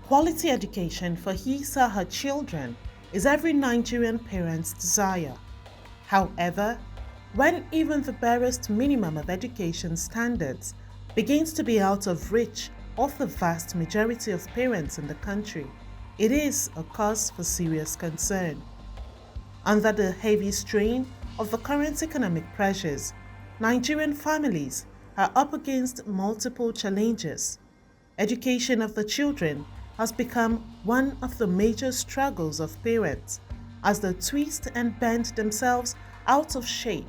Quality education for his or her children is every Nigerian parent's desire. However, when even the barest minimum of education standards begins to be out of reach of the vast majority of parents in the country, it is a cause for serious concern. Under the heavy strain of the current economic pressures, Nigerian families are up against multiple challenges. Education of the children has become one of the major struggles of parents as they twist and bend themselves out of shape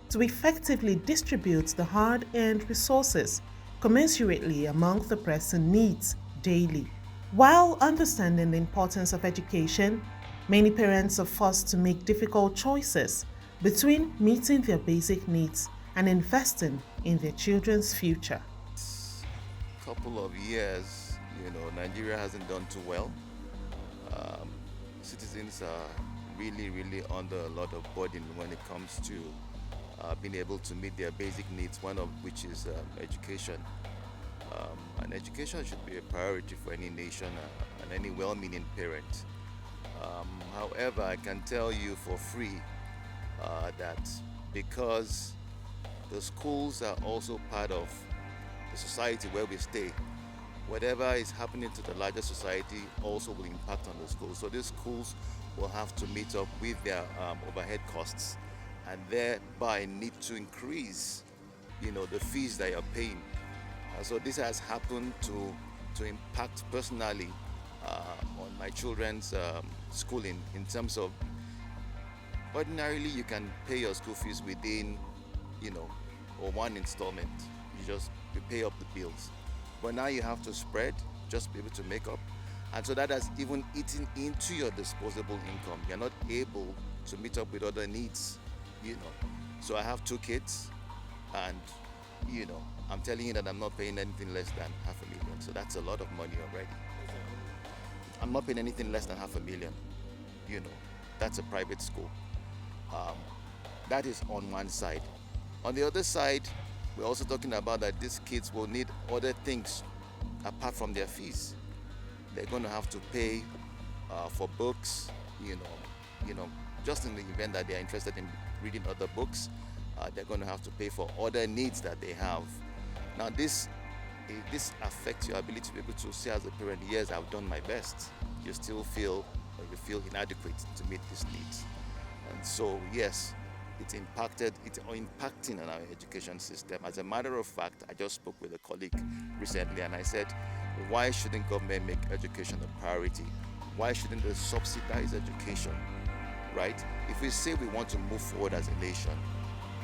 to effectively distribute the hard-earned resources commensurately among the pressing needs daily. While understanding the importance of education, many parents are forced to make difficult choices between meeting their basic needs and investing in their children's future. Couple of years, Nigeria hasn't done too well. Um, Citizens are really under a lot of burden when it comes to being able to meet their basic needs, one of which is education. And education should be a priority for any nation and any well meaning parent. However, I can tell you for free that because the schools are also part of the society where we stay, whatever is happening to the larger society also will impact on the schools. So these schools will have to meet up with their overhead costs and thereby need to increase, the fees that you're paying. So this has happened to impact personally on my children's schooling in terms of ordinarily you can pay your school fees within, or one installment. You pay up the bills. But now you have to spread just to be able to make up. And so that has even eaten into your disposable income. You're not able to meet up with other needs, So I have two kids and, I'm telling you that I'm not paying anything less than $500,000. So that's a lot of money already. I'm not paying anything less than $500,000. That's a private school. That is on one side. On the other side, we're also talking about that these kids will need other things apart from their fees. They're going to have to pay for books, just in the event that they're interested in reading other books. They're going to have to pay for other needs that they have. Now, this affects your ability to be able to say as a parent, yes, I've done my best. You still feel inadequate to meet these needs. And so, yes, it's impacting on our education system. As a matter of fact, I just spoke with a colleague recently and I said, why shouldn't government make education a priority? Why shouldn't they subsidize education, right? If we say we want to move forward as a nation,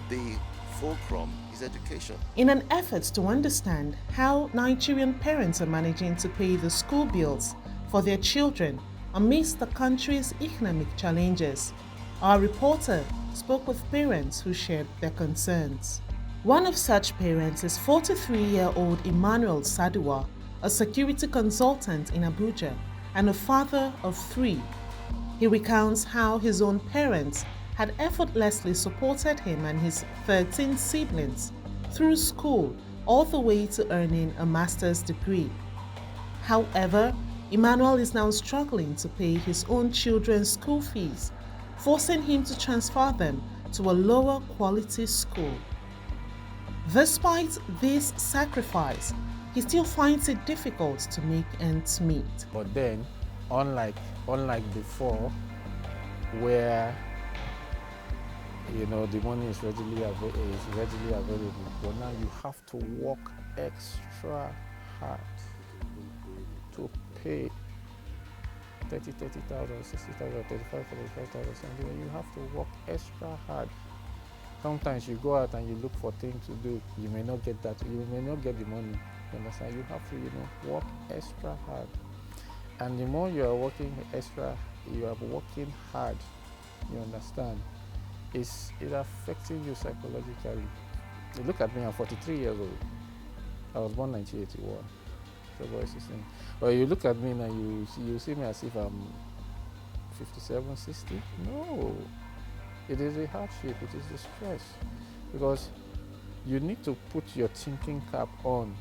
the fulcrum is education. In an effort to understand how Nigerian parents are managing to pay the school bills for their children amidst the country's economic challenges, our reporter spoke with parents who shared their concerns. One of such parents is 43-year-old Emmanuel Saduwa, a security consultant in Abuja and a father of 3. He recounts how his own parents had effortlessly supported him and his 13 siblings through school all the way to earning a master's degree. However, Emmanuel is now struggling to pay his own children's school fees, forcing him to transfer them to a lower quality school. Despite this sacrifice, he still finds it difficult to make ends meet. But then, unlike before, where the money is readily available, but now you have to work extra hard to pay 30,000, 60,000, 35,000, something. You have to work extra hard. Sometimes you go out and you look for things to do. You may not get that. You may not get the money. You understand? You have to, work extra hard. And the more you are working hard. You understand? It's affecting you psychologically. You look at me. I'm 43 years old. I was born 1981. February 16. But you look at me now, you see me as if I'm 57, 60. No, it is a hardship. It is a stress because you need to put your thinking cap on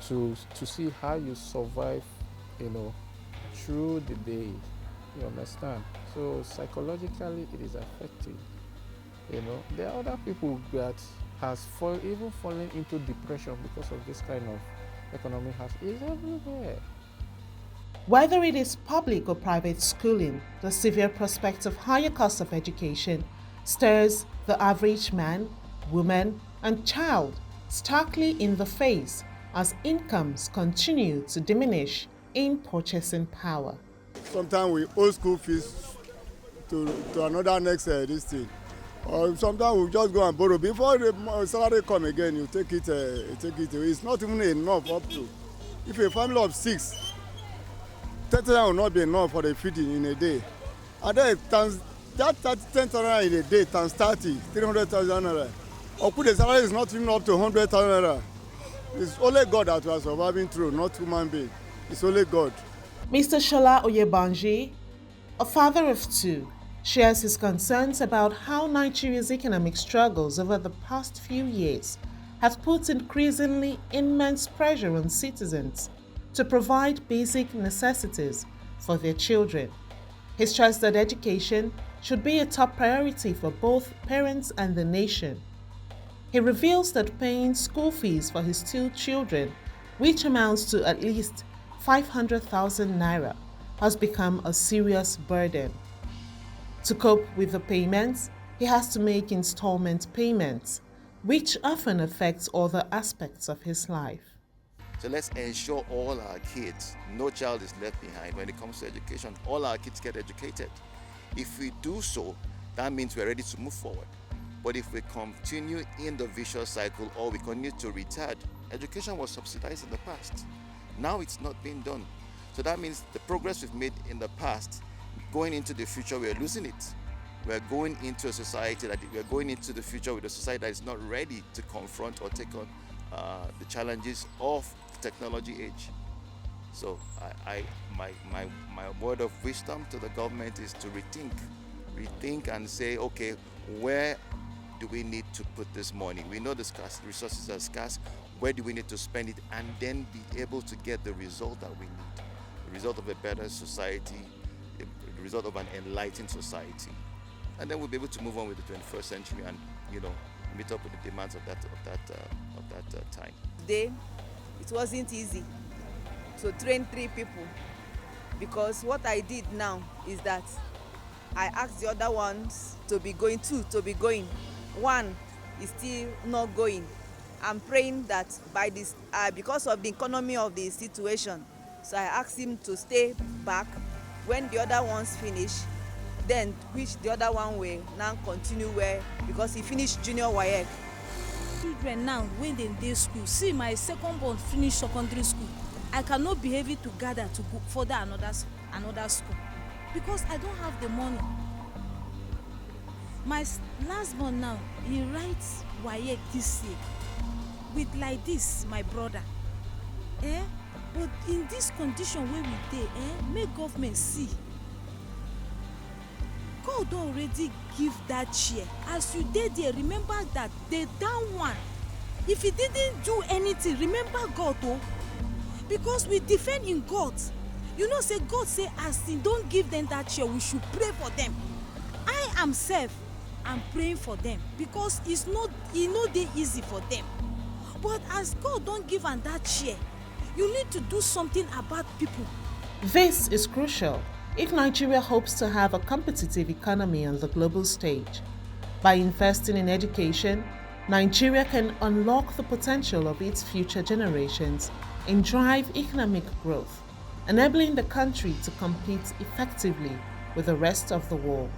to see how you survive you know, through the day. You understand? So psychologically, it is affecting. You know, there are other people that has even fallen into depression because of this kind of economic has is everywhere. Whether it is public or private schooling, the severe prospect of higher cost of education stares the average man, woman, and child starkly in the face as incomes continue to diminish in purchasing power. Sometimes we owe school fees to another next this thing. Or sometimes we just go and borrow. Before the salary come again, you take it. It's not even enough up to. If a family of 6, 30,000 will not be enough for the feeding in a day. And then that 10,000 in a day times 30, 300,000 naira. Or put the salary is not even up to 100,000 naira. It's only God that we are surviving through, not human being. It's only God. Mr. Shola Oyebanji, a father of 2, shares his concerns about how Nigeria's economic struggles over the past few years have put increasingly immense pressure on citizens to provide basic necessities for their children. He stressed that education should be a top priority for both parents and the nation. He reveals that paying school fees for his 2 children, which amounts to at least 500,000 naira, has become a serious burden. To cope with the payments, he has to make installment payments, which often affects other aspects of his life. So let's ensure all our kids, no child is left behind when it comes to education. All our kids get educated. If we do so, that means we're ready to move forward. But if we continue in the vicious cycle or we continue to retard, education was subsidized in the past. Now it's not being done. So that means the progress we've made in the past, going into the future, we're losing it. We're going into a society we're going into the future with a society that is not ready to confront or take on the challenges of the technology age. So my word of wisdom to the government is to rethink and say, okay, where do we need to put this money? We know the resources are scarce. Where do we need to spend it? And then be able to get the result that we need. The result of a better society, the result of an enlightened society. And then we'll be able to move on with the 21st century and, meet up with the demands of that time. Today, it wasn't easy to train 3 people, because what I did now is that I asked the other ones to be going, 2 to be going. 1 is still not going. I'm praying that by this, because of the economy of the situation, so I asked him to stay back. When the other ones finish, then which the other one will now continue because he finished junior WAEC. Children now, when they dey school, see my second born finish secondary school, I cannot be able to gather to go further another school because I don't have the money. My last born now, he writes WAEC this year with like this, my brother. But in this condition where we dey, make government see. God don already give that chair. As you dey there, remember that the down one. If he didn't do anything, remember God oh. Because we defend in God. You know, say God say as he don't give them that chair, we should pray for them. I am praying for them because it no dey easy for them. But as God don't give them that chair, you need to do something about people. This is crucial if Nigeria hopes to have a competitive economy on the global stage. By investing in education, Nigeria can unlock the potential of its future generations and drive economic growth, enabling the country to compete effectively with the rest of the world.